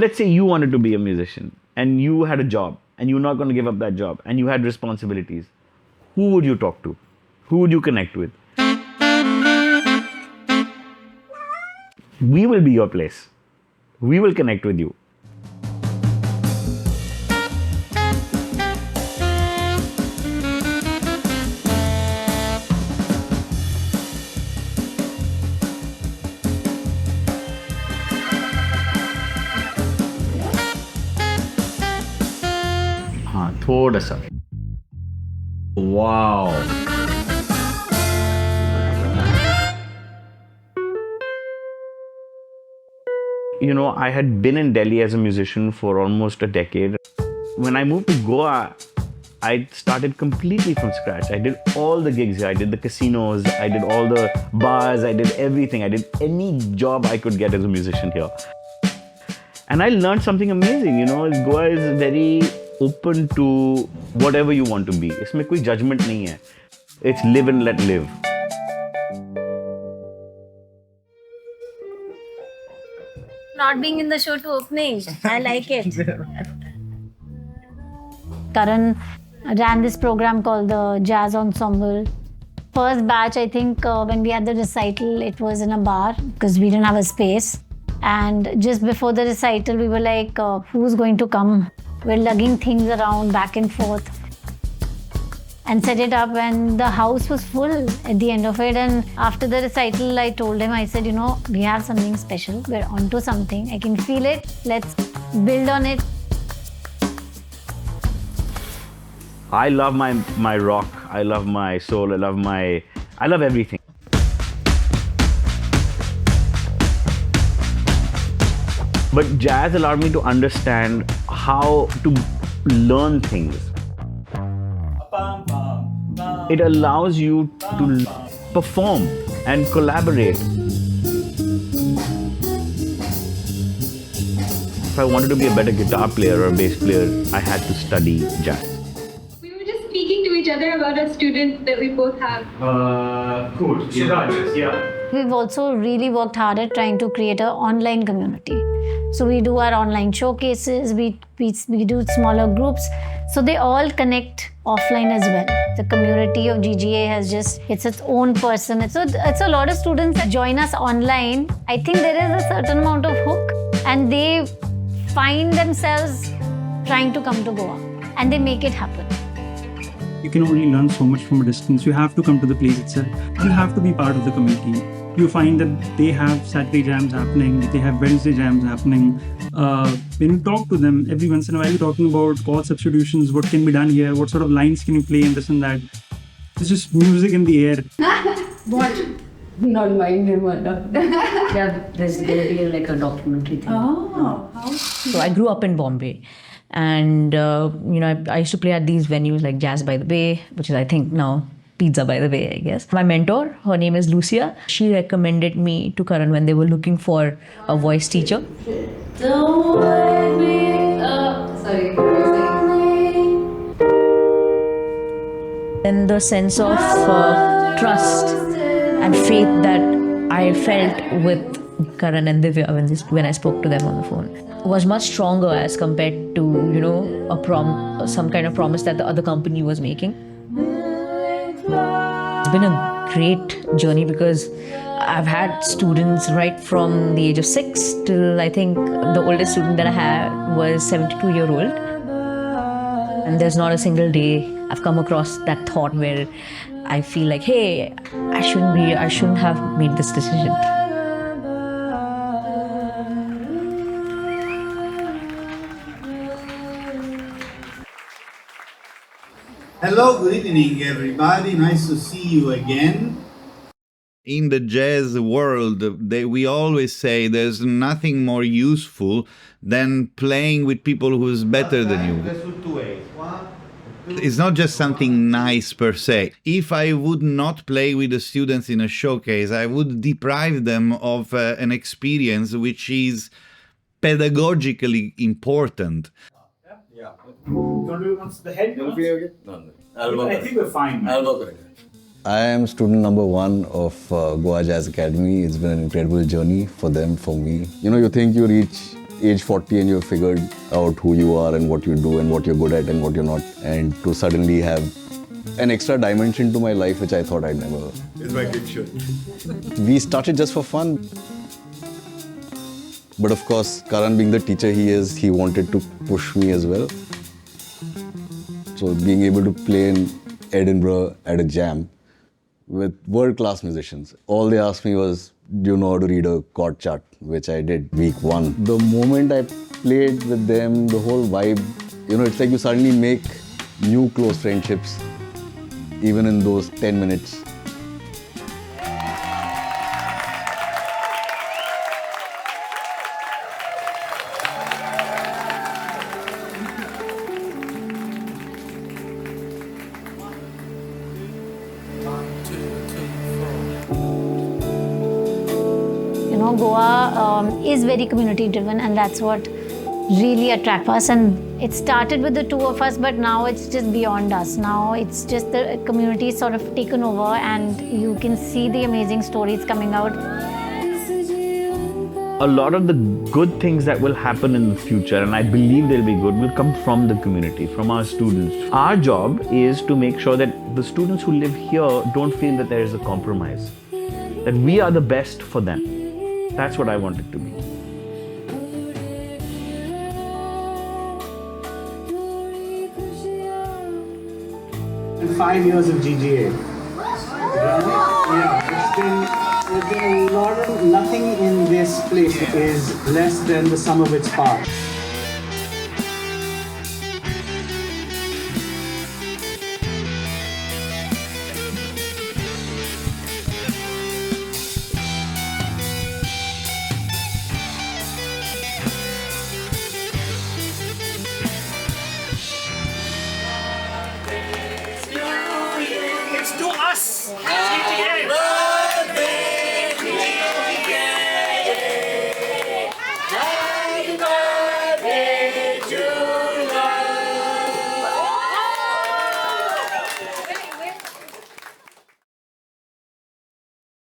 let's say you wanted to be a musician and you had a job and you're not going to give up that job and you had responsibilities, who would you talk to? Who would you connect with? We will be your place. We will connect with you. हाँ, थोड़ा सा. Wow. You know, I had been in Delhi as a musician for almost a decade. When I moved to Goa, I started completely from scratch. I did all the gigs here. I did the casinos, I did all the bars, I did everything. I did any job I could get as a musician here. And I learned something amazing, you know. Goa is very open to whatever you want to be. इसमें कोई judgment नहीं है. It's live and let live. Not being in the show to opening. I like it. Karan ran this program called the Jazz Ensemble. First batch, I think, when we had the recital, it was in a bar because we didn't have a space. And just before the recital, we were like, who's going to come? We're lugging things around back and forth and set it up, and the house was full at the end of it. And after the recital, I told him, I said, you know, we have something special. We're onto something. I can feel it. Let's build on it. I love my rock. I love my soul. I love everything. But jazz allowed me to understand how to learn things. It allows you to perform and collaborate. If I wanted to be a better guitar player or bass player, I had to study jazz. We were just speaking to each other about a student that we both have. Cool. Yeah. We've also really worked hard at trying to create an online community. So we do our online showcases, we do smaller groups. So they all connect offline as well. The community of GGA it's its own person. So it's a lot of students that join us online. I think there is a certain amount of hook and they find themselves trying to come to Goa and they make it happen. You can only learn so much from a distance. You have to come to the place itself. You have to be part of the community. You find that they have Saturday jams happening, they have Wednesday jams happening. When you talk to them, every once in a while you're talking about chord substitutions, what can be done here, what sort of lines can you play and this and that. It's just music in the air. What? Not mind him or not. Yeah, there's going to be like a documentary thing. Oh, how? So I grew up in Bombay. And, I used to play at these venues like Jazz by the Bay, which is, I think, now Pizza by the Bay, I guess. My mentor, her name is Lucia. She recommended me to Karan when they were looking for a voice teacher. Don't wake me up. Sorry. And the sense of trust and faith that I felt with Karan and Divya when I spoke to them on the phone was much stronger as compared to, some kind of promise that the other company was making. It's been a great journey because I've had students right from the age of 6 till I think the oldest student that I had was 72-year-old. And there's not a single day I've come across that thought where I feel like, hey, I shouldn't have made this decision. Hello, good evening everybody, nice to see you again. In the jazz world, we always say there's nothing more useful than playing with people who's better than you. It's not just something nice per se. If I would not play with the students in a showcase, I would deprive them of an experience which is pedagogically important. Yeah. You want to do once the head? No. I think we're fine. I am student number 1 of Goa Jazz Academy. It's been an incredible journey for them, for me. You think you reach age 40 and you've figured out who you are and what you do and what you're good at and what you're not. And to suddenly have an extra dimension to my life, which I thought I'd never. It's my good show. We started just for fun. But of course, Karan being the teacher he is, he wanted to push me as well. So being able to play in Edinburgh at a jam with world-class musicians. All they asked me was, do you know how to read a chord chart? Which I did week 1. The moment I played with them, the whole vibe, it's like you suddenly make new close friendships, even in those 10 minutes. Goa is very community driven, and that's what really attracts us. And it started with the two of us, but now it's just beyond us. Now it's just the community sort of taken over, and you can see the amazing stories coming out. A lot of the good things that will happen in the future, and I believe they'll be good, will come from the community, from our students. Our job is to make sure that the students who live here don't feel that there is a compromise, that we are the best for them. That's what I want it to be. In 5 years of GGA, it's been a lot of, nothing in this place is less than the sum of its parts. It's to us.